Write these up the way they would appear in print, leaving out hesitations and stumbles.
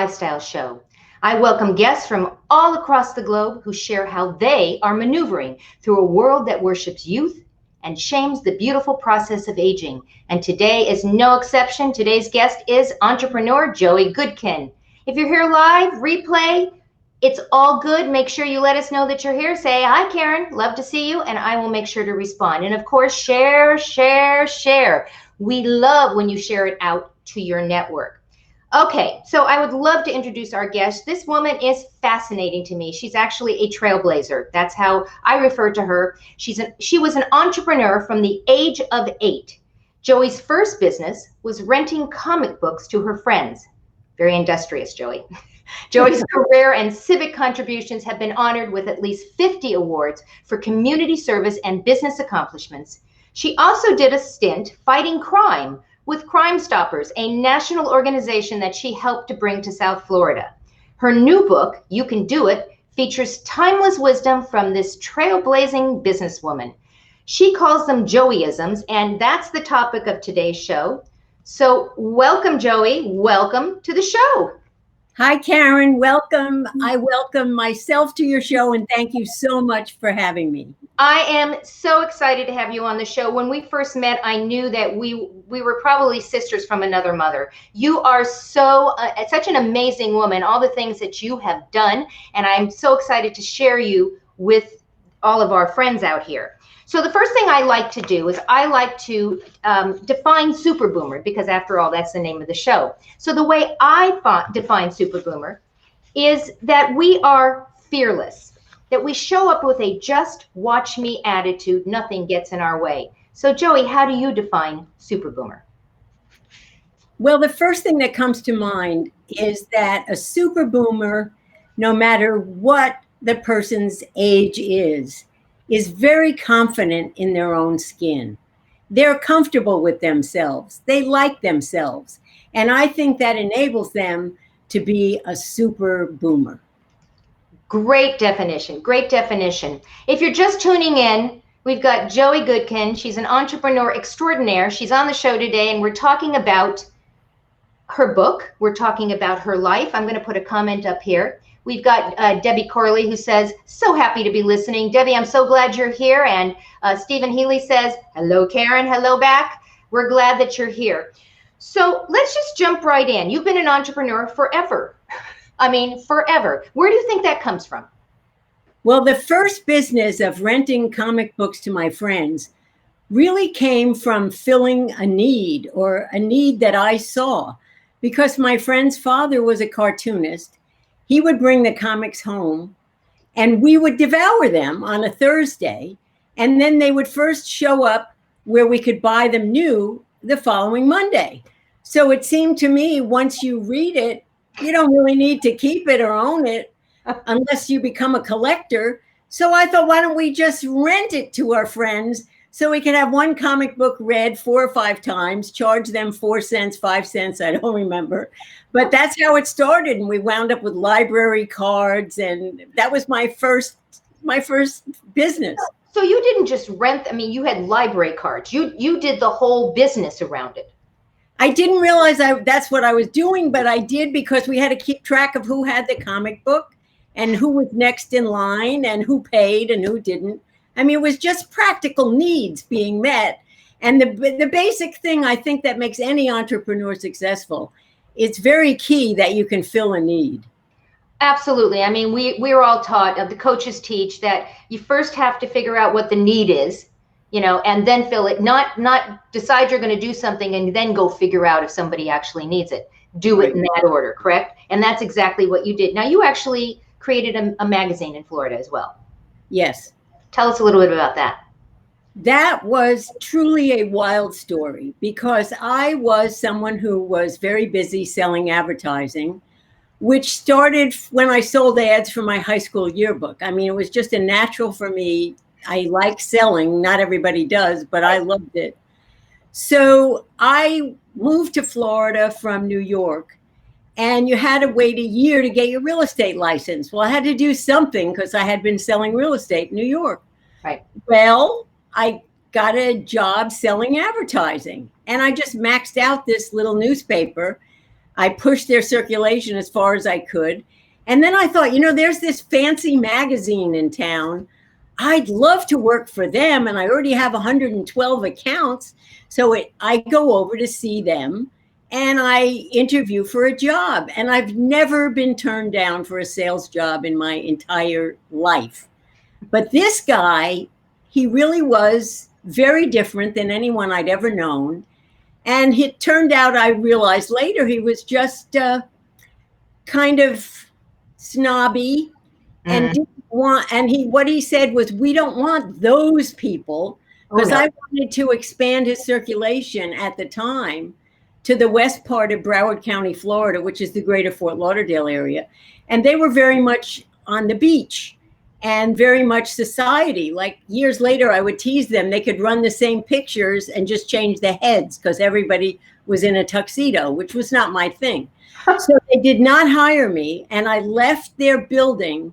lifestyle show. I welcome guests from all across the globe who share how they are maneuvering through a world that worships youth and shames the beautiful process of aging. And today is no exception. Today's guest is Entrepreneur Joie Goodkin. If you're here live, replay, it's all good. Make sure you let us know that you're here. Say, hi, Caren. Love to see you. And I will make sure to respond. And of course, share, share, share. We love when you share it out to your network. Okay, so I would love to introduce our guest. This woman is fascinating to me. She's actually a trailblazer. That's how I refer to her. She was an entrepreneur from the age of 8. Joie's first business was renting comic books to her friends. Very industrious, Joie. Joie's career and civic contributions have been honored with at least 50 awards for community service and business accomplishments. She also did a stint fighting crime with Crime Stoppers, a national organization that she helped to bring to South Florida. Her new book, You Can Do It, features timeless wisdom from this trailblazing businesswoman. She calls them joie-isms, and that's the topic of today's show. So welcome, Joie. Welcome to the show. Hi, Caren. Welcome. I welcome myself to your show, and thank you so much for having me. I am so excited to have you on the show. When we first met, I knew that we were probably sisters from another mother. You are such an amazing woman, all the things that you have done, and I'm so excited to share you with all of our friends out here. So the first thing I like to do is I like to define Superboomer, because after all, that's the name of the show. So the way I define Superboomer is that we are fearless, that we show up with a just watch me attitude, nothing gets in our way. So Joie, how do you define Superboomer? Well, the first thing that comes to mind is that a Superboomer, no matter what the person's age is very confident in their own skin. They're comfortable with themselves. They like themselves. And I think that enables them to be a super boomer. Great definition. Great definition. If you're just tuning in, we've got Joie Goodkin. She's an entrepreneur extraordinaire. She's on the show today, and we're talking about her book. We're talking about her life. I'm going to put a comment up here. We've got Debbie Corley, who says, so happy to be listening. Debbie, I'm so glad you're here. And Stephen Healy says, hello, Caren. Hello back. We're glad that you're here. So let's just jump right in. You've been an entrepreneur forever. I mean, forever. Where do you think that comes from? Well, the first business of renting comic books to my friends really came from filling a need, or a need that I saw, because my friend's father was a cartoonist. He would bring the comics home and we would devour them on a Thursday. And then they would first show up where we could buy them new the following Monday. So it seemed to me, once you read it, you don't really need to keep it or own it unless you become a collector. So I thought, why don't we just rent it to our friends so we can have one comic book read 4 or 5 times, charge them 4 cents, 5 cents, I don't remember. But that's how it started. And we wound up with library cards. And that was my first business. So you didn't just rent, I mean, you had library cards. You did the whole business around it. I didn't realize that's what I was doing, but I did, because we had to keep track of who had the comic book and who was next in line and who paid and who didn't. I mean, it was just practical needs being met. And the basic thing I think that makes any entrepreneur successful, it's very key that you can fill a need. Absolutely. I mean, we were all taught, the coaches teach that you first have to figure out what the need is, and then fill it, not decide you're going to do something and then go figure out if somebody actually needs it. Do it in that order, correct? And that's exactly what you did. Now, you actually created a magazine in Florida as well. Yes. Tell us a little bit about that. That was truly a wild story, because I was someone who was very busy selling advertising, which started when I sold ads for my high school yearbook. I mean, it was just a natural for me. I like selling. Not everybody does, but I loved it. So I moved to Florida from New York, and you had to wait a year to get your real estate license. Well, I had to do something because I had been selling real estate in New York. Right. Well, I got a job selling advertising, and I just maxed out this little newspaper I pushed their circulation as far as I could. And then I thought, there's this fancy magazine in town. I'd love to work for them. And I already have 112 accounts. So I go over to see them and I interview for a job. And I've never been turned down for a sales job in my entire life. But this guy, he really was very different than anyone I'd ever known. And it turned out, I realized later, he was just kind of snobby and didn't want, what he said was, we don't want those people, because I wanted to expand his circulation at the time to the west part of Broward County, Florida, which is the greater Fort Lauderdale area. And they were very much on the beach and very much society. Like years later, I would tease them. They could run the same pictures and just change the heads because everybody was in a tuxedo, which was not my thing. So they did not hire me. And I left their building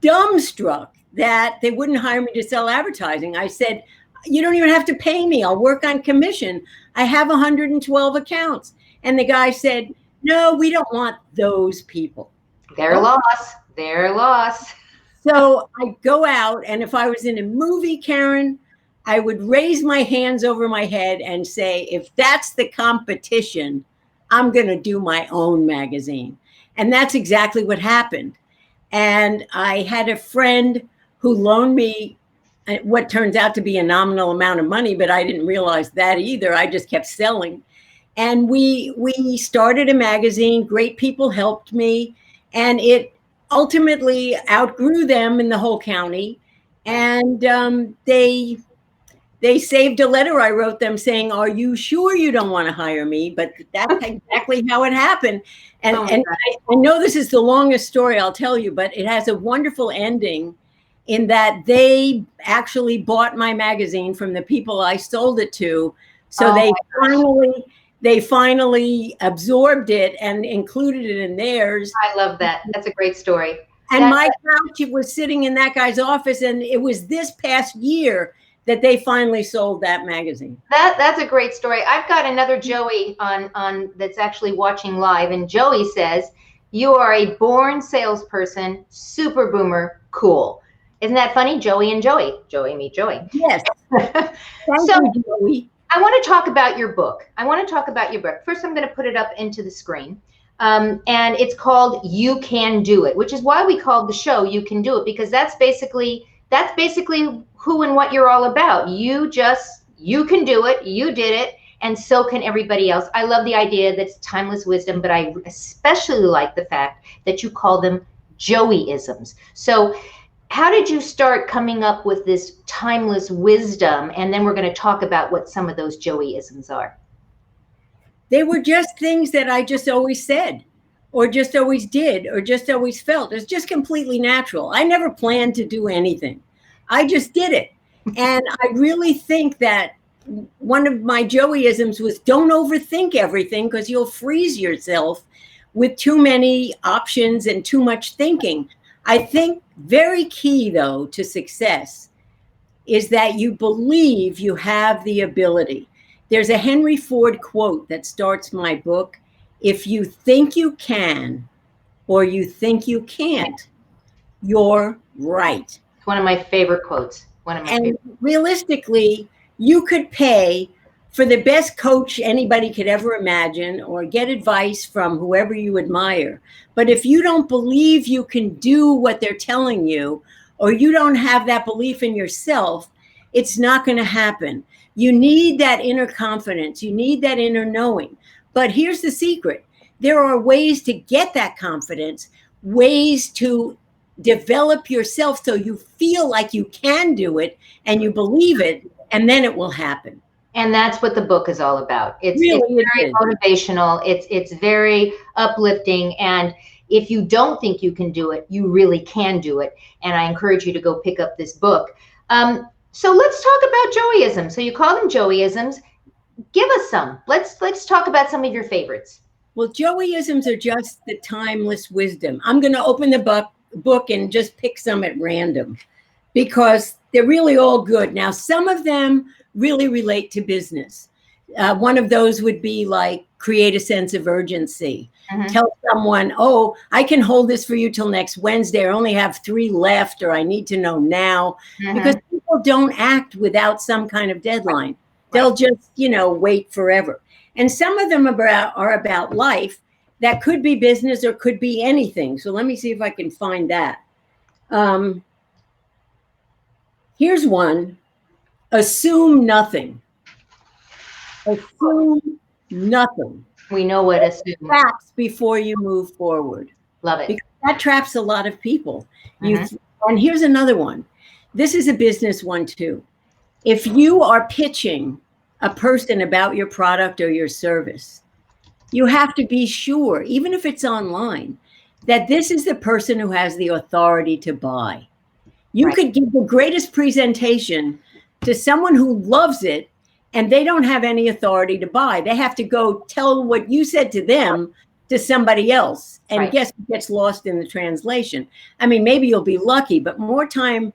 dumbstruck that they wouldn't hire me to sell advertising. I said, you don't even have to pay me. I'll work on commission. I have 112 accounts. And the guy said, no, we don't want those people. Their loss. Their loss. So I go out, and if I was in a movie, Caren, I would raise my hands over my head and say, if that's the competition, I'm going to do my own magazine. And that's exactly what happened. And I had a friend who loaned me what turns out to be a nominal amount of money, but I didn't realize that either. I just kept selling. And we started a magazine. Great people helped me. And it ultimately outgrew them in the whole county. And they saved a letter I wrote them saying, are you sure you don't want to hire me? But that's exactly how it happened. And I know this is the longest story I'll tell you, but it has a wonderful ending in that they actually bought my magazine from the people I sold it to. So they finally absorbed it and included it in theirs. I love that. That's a great story. And my couch was sitting in that guy's office, and it was this past year that they finally sold that magazine. That's a great story. I've got another Joey on that's actually watching live, and Joey says, you are a born salesperson, super boomer, cool. Isn't that funny? Joey and Joey. Joey meet Joey. Yes. Thank you, Joey. I want to talk about your book. First, I'm going to put it up into the screen. And it's called You Can Do It, which is why we called the show You Can Do It, because that's basically who and what you're all about. You can do it. You did it. And so can everybody else. I love the idea that it's timeless wisdom, but I especially like the fact that you call them joie-isms. So how did you start coming up with this timeless wisdom? And then we're going to talk about what some of those joie-isms are. They were just things that I just always said, or just always did, or just always felt. It's just completely natural. I never planned to do anything. I just did it. And I really think that one of my joie-isms was don't overthink everything, because you'll freeze yourself with too many options and too much thinking. I think very key, though, to success is that you believe you have the ability. There's a Henry Ford quote that starts my book. If you think you can, or you think you can't, you're right. It's one of my favorite quotes. Realistically, you could pay for the best coach anybody could ever imagine, or get advice from whoever you admire. But if you don't believe you can do what they're telling you, or you don't have that belief in yourself, it's not going to happen. You need that inner confidence. You need that inner knowing. But here's the secret. There are ways to get that confidence, ways to develop yourself so you feel like you can do it and you believe it, and then it will happen. And that's what the book is all about. It's very motivational. It's very uplifting. And if you don't think you can do it, you really can do it. And I encourage you to go pick up this book. So let's talk about joie-isms. So you call them joie-isms. Give us some. Let's talk about some of your favorites. Well, joie-isms are just the timeless wisdom. I'm going to open the book and just pick some at random, because they're really all good. Now, some of them really relate to business. One of those would be like, create a sense of urgency. Tell someone, oh, I can hold this for you till next Wednesday. I only have 3 left, or I need to know now. Because people don't act without some kind of deadline. They'll just, wait forever. And some of them are about life. That could be business or could be anything. So let me see if I can find that. Here's one. Assume nothing. Assume nothing. We know what assume. Facts before you move forward. Love it. Because that traps a lot of people. And here's another one. This is a business one too. If you are pitching a person about your product or your service, you have to be sure, even if it's online, that this is the person who has the authority to buy. You could give the greatest presentation to someone who loves it, and they don't have any authority to buy. They have to go tell what you said to them to somebody else. And guess what gets lost in the translation? I mean, maybe you'll be lucky, but more times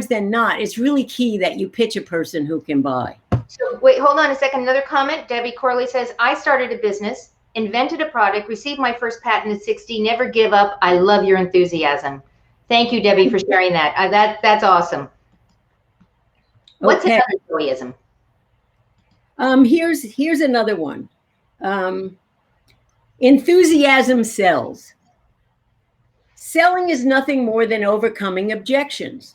than not, it's really key that you pitch a person who can buy. So wait, hold on a second. Another comment. Debbie Corley says, I started a business, invented a product, received my first patent at 60, never give up. I love your enthusiasm. Thank you, Debbie, for sharing that. That's awesome. What's another joyism? Here's another one. Enthusiasm sells. Selling is nothing more than overcoming objections.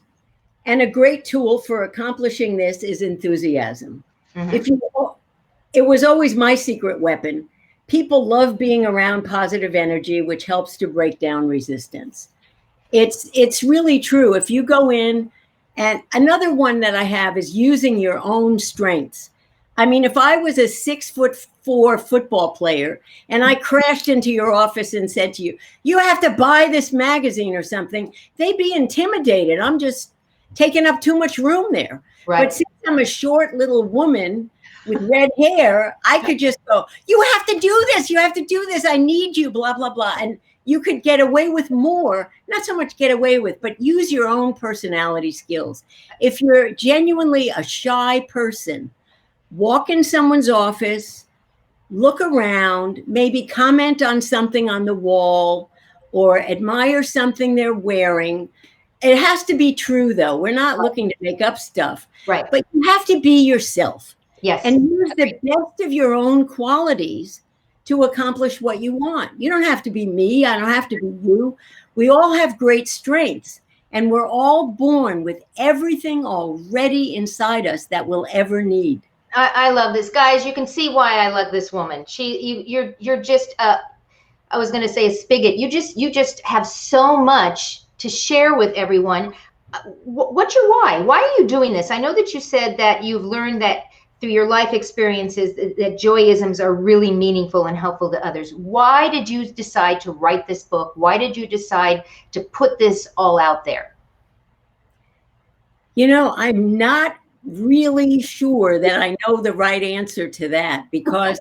And a great tool for accomplishing this is enthusiasm. It was always my secret weapon. People love being around positive energy, which helps to break down resistance. It's really true. If you go in, and another one that I have is using your own strengths. I mean, if I was a 6'4" football player and I crashed into your office and said to you, you have to buy this magazine or something, they'd be intimidated. I'm just taking up too much room there. But since I'm a short little woman with red hair, I could just go, you have to do this. You have to do this. I need you, blah, blah, blah. And you could get away with more, not so much get away with, but use your own personality skills. If you're genuinely a shy person, walk in someone's office, look around, maybe comment on something on the wall or admire something they're wearing. It has to be true, though. We're not looking to make up stuff. But you have to be yourself. Yes. And use the best of your own qualities to accomplish what you want. You don't have to be me. I don't have to be you. We all have great strengths, and we're all born with everything already inside us that we'll ever need. I love this, guys. You can see why I love this woman. You're just I was going to say a spigot. You just have so much to share with everyone. What's your why? Why are you doing this? I know that you said that you've learned that through your life experiences that joyisms are really meaningful and helpful to others. Why did you decide to write this book? Why did you decide to put this all out there? I'm not really sure that I know the right answer to that, because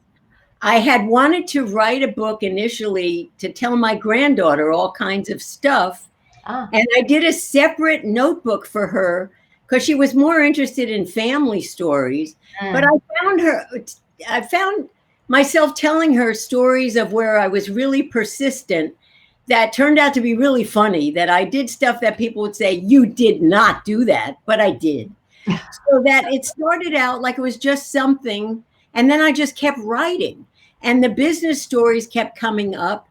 I had wanted to write a book initially to tell my granddaughter all kinds of stuff. And I did a separate notebook for her because she was more interested in family stories. But I found myself telling her stories of where I was really persistent that turned out to be really funny, that I did stuff that people would say, you did not do that, but I did. So that it started out like it was just something, and then I just kept writing, and the business stories kept coming up.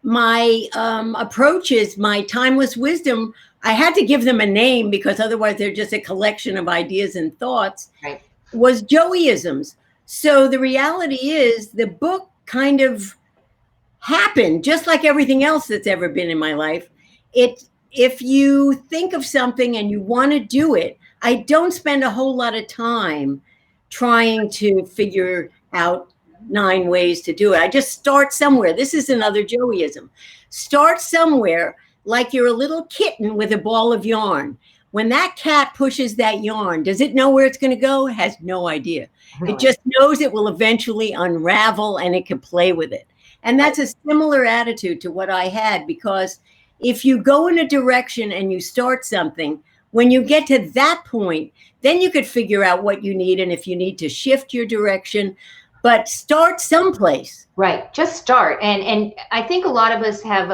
My approaches, my timeless wisdom, I had to give them a name because otherwise they're just a collection of ideas and thoughts, was joyisms. So the reality is the book kind of happened just like everything else that's ever been in my life. If you think of something and you want to do it, I don't spend a whole lot of time trying to figure out 9 ways to do it. I just start somewhere. This is another joyism. Start somewhere, like you're a little kitten with a ball of yarn. When that cat pushes that yarn, does it know where it's going to go? It has no idea. Really? It just knows it will eventually unravel and it can play with it. And that's a similar attitude to what I had, because if you go in a direction and you start something, when you get to that point, then you could figure out what you need and if you need to shift your direction. but start someplace. Right. Just start. And I think a lot of us have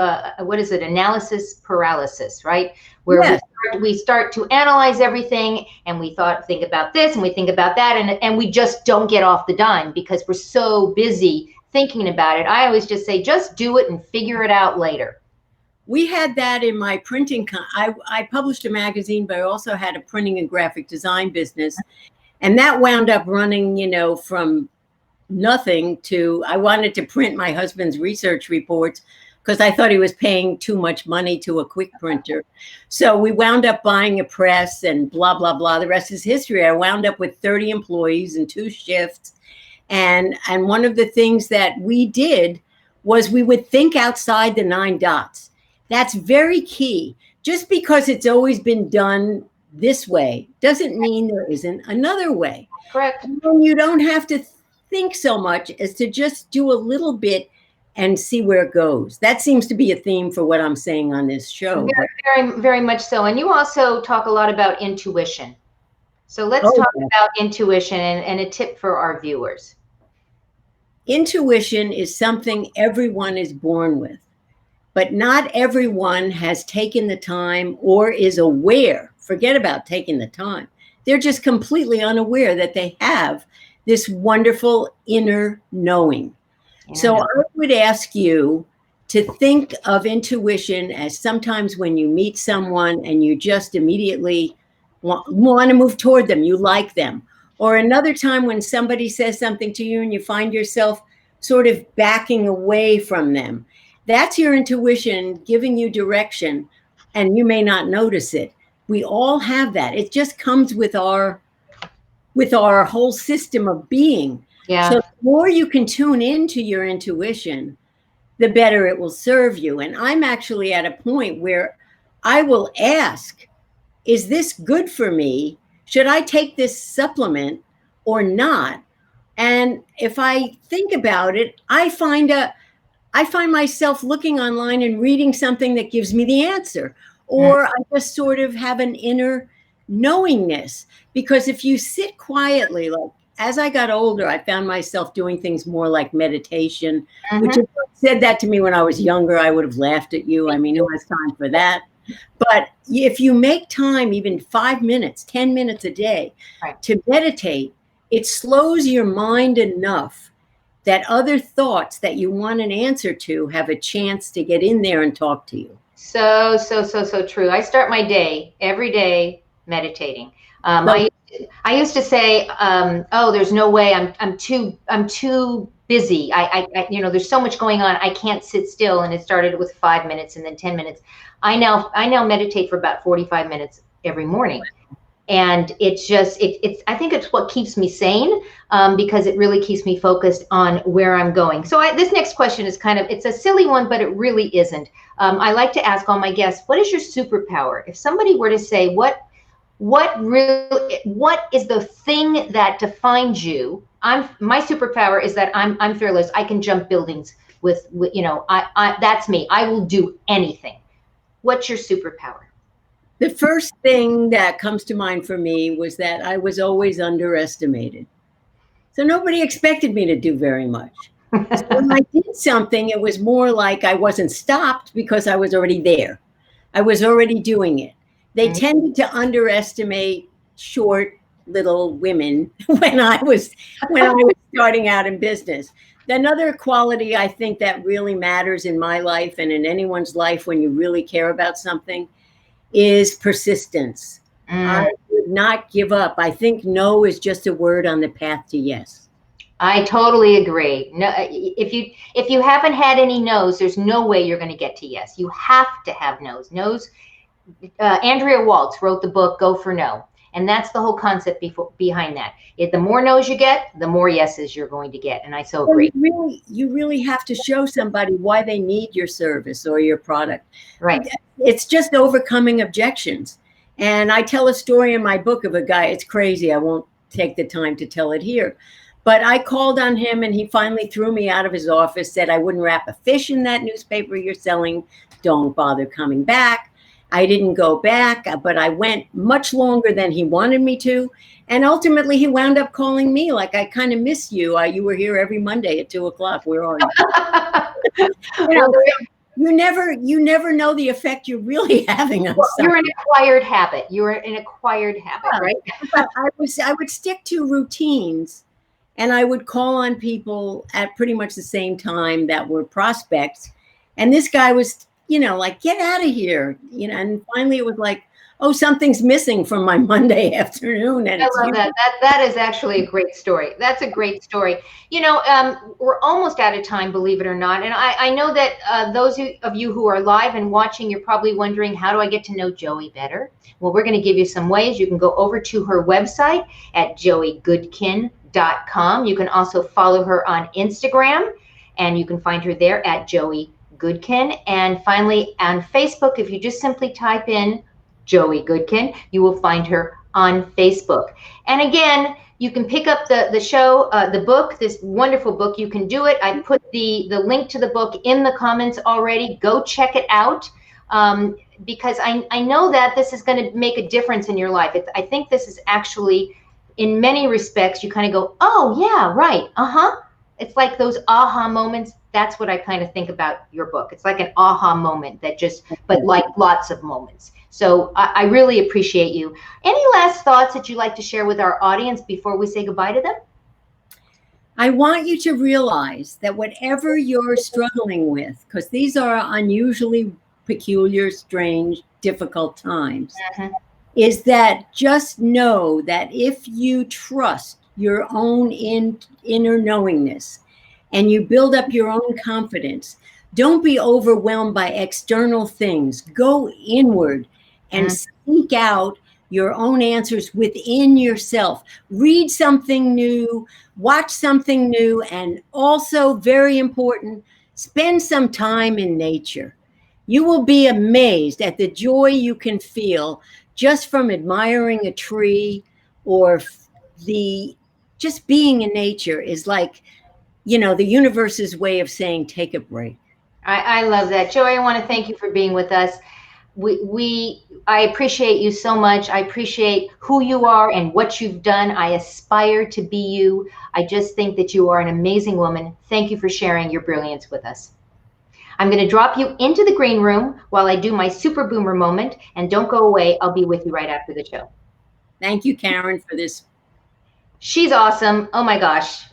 what is it? Analysis paralysis, right? Where Yes. we start to analyze everything, and we think about this and we think about that, and we just don't get off the dime because we're so busy thinking about it. I always just say, just do it and figure it out later. We had that in my printing. I published a magazine, but I also had a printing and graphic design business. And that wound up running, from nothing to, I wanted to print my husband's research reports because I thought he was paying too much money to a quick printer. So we wound up buying a press and blah, blah, blah. The rest is history. I wound up with 30 employees and 2 shifts. And one of the things that we did was we would think outside the 9 dots. That's very key. Just because it's always been done this way doesn't mean there isn't another way. Correct. And you don't have to think so much as to just do a little bit and see where it goes. That seems to be a theme for what I'm saying on this show. Very, very, very much so. And you also talk a lot about intuition. So let's talk about intuition and a tip for our viewers. Intuition is something everyone is born with, but not everyone has taken the time or is aware. Forget about taking the time. They're just completely unaware that they have this wonderful inner knowing. Yeah. So I would ask you to think of intuition as sometimes when you meet someone and you just immediately want to move toward them, you like them. Or another time when somebody says something to you and you find yourself sort of backing away from them. That's your intuition giving you direction, and you may not notice it. We all have that. It just comes with our whole system of being. Yeah. So the more you can tune into your intuition, the better it will serve you. And I'm actually at a point where I will ask, is this good for me? Should I take this supplement or not? And if I think about it, I find myself looking online and reading something that gives me the answer, or I just sort of have an inner knowingness. Because if you sit quietly, like as I got older, I found myself doing things more like meditation, which if you said that to me when I was younger, I would have laughed at you. I mean, who has time for that? But if you make time, even 5 minutes, 10 minutes a day to meditate, it slows your mind enough that other thoughts that you want an answer to have a chance to get in there and talk to you. So true. I start my day every day meditating. I used to say, oh, there's no way, I'm too busy. I there's so much going on. I can't sit still. And it started with 5 minutes and then 10 minutes. I now meditate for about 45 minutes every morning. And it's I think it's what keeps me sane, because it really keeps me focused on where I'm going. So this next question is it's a silly one, but it really isn't. I like to ask all my guests, what is your superpower? If somebody were to say, what is the thing that defines you? My superpower is that I'm fearless. I can jump buildings with that's me. I will do anything. What's your superpower? The first thing that comes to mind for me was that I was always underestimated. So nobody expected me to do very much. So when I did something, it was more like I wasn't stopped because I was already there. I was already doing it. They tended to underestimate short little women when I was starting out in business. Another quality I think that really matters in my life and in anyone's life when you really care about something is persistence. I would not give up. I think no is just a word on the path to yes. I totally agree. No, if you haven't had any no's, there's no way you're going to get to yes. You have to have no's. No's. Andrea Waltz wrote the book Go for No, and that's the whole concept behind that. The more no's you get, the more yeses you're going to get, and I so agree. You really have to show somebody why they need your service or your product. Right. It's just overcoming objections. And I tell a story in my book of a guy. It's crazy. I won't take the time to tell it here. But I called on him and he finally threw me out of his office, said I wouldn't wrap a fish in that newspaper you're selling. Don't bother coming back. I didn't go back, but I went much longer than he wanted me to. And ultimately, he wound up calling me like, I kind of miss you. You were here every Monday at 2:00. Where are you? Well, You never know the effect you're really having on someone. you're an acquired habit. You're an acquired habit, right? I would stick to routines, and I would call on people at pretty much the same time that were prospects. And this guy was, like, get out of here, and finally it was like, oh, something's missing from my Monday afternoon. And I love that. That is actually a great story. That's a great story. We're almost out of time, believe it or not. And I know that those of you who are live and watching, you're probably wondering, how do I get to know Joie better? Well, we're going to give you some ways. You can go over to her website at joie-goodkin.com. You can also follow her on Instagram, and you can find her there at Joie Goodkin. And finally, on Facebook, if you just simply type in Joie Goodkin, you will find her on Facebook. And again, you can pick up the show, the book, this wonderful book. You can do it. I put the link to the book in the comments already. Go check it out, because I know that this is going to make a difference in your life. I think this is actually, in many respects, you kind of go, oh yeah, right, It's like those aha moments. That's what I kind of think about your book. It's like an aha moment but like lots of moments. So I really appreciate you. Any last thoughts that you'd like to share with our audience before we say goodbye to them? I want you to realize that whatever you're struggling with, because these are unusually peculiar, strange, difficult times, is that just know that if you trust your own inner knowingness and you build up your own confidence, don't be overwhelmed by external things. Go inward and seek out your own answers within yourself. Read something new, watch something new, and also, very important, spend some time in nature. You will be amazed at the joy you can feel just from admiring a tree, or just being in nature is like, the universe's way of saying, take a break. I love that. Joie, I want to thank you for being with us. I appreciate you so much. I appreciate who you are and what you've done. I aspire to be you. I just think that you are an amazing woman. Thank you for sharing your brilliance with us. I'm going to drop you into the green room while I do my Superboomer moment, and don't go away. I'll be with you right after the show. Thank you, Caren, for this. She's awesome. Oh my gosh.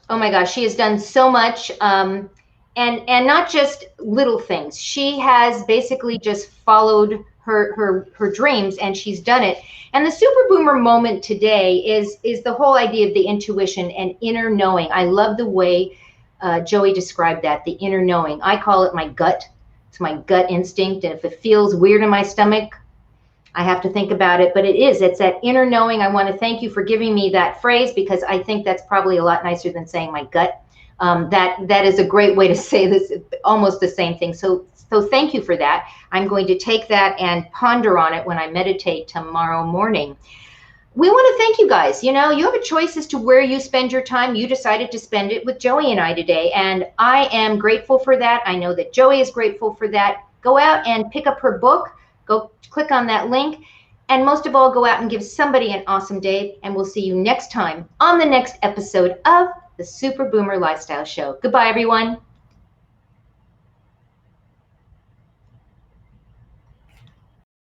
She has done so much. And not just little things. She has basically just followed her dreams, and she's done it. And the Superboomer moment today is the whole idea of the intuition and inner knowing. I love the way Joie described that, the inner knowing. I call it my gut. It's my gut instinct. And if it feels weird in my stomach, I have to think about it. But it's that inner knowing. I want to thank you for giving me that phrase, because I think that's probably a lot nicer than saying my gut. That is a great way to say this, almost the same thing. So thank you for that. I'm going to take that and ponder on it when I meditate tomorrow morning. We want to thank you guys. You have a choice as to where you spend your time. You decided to spend it with Joie and I today, and I am grateful for that. I know that Joie is grateful for that. Go out and pick up her book. Go click on that link. And most of all, go out and give somebody an awesome day. And we'll see you next time on the next episode of the Superboomer Lifestyle Show. Goodbye, everyone.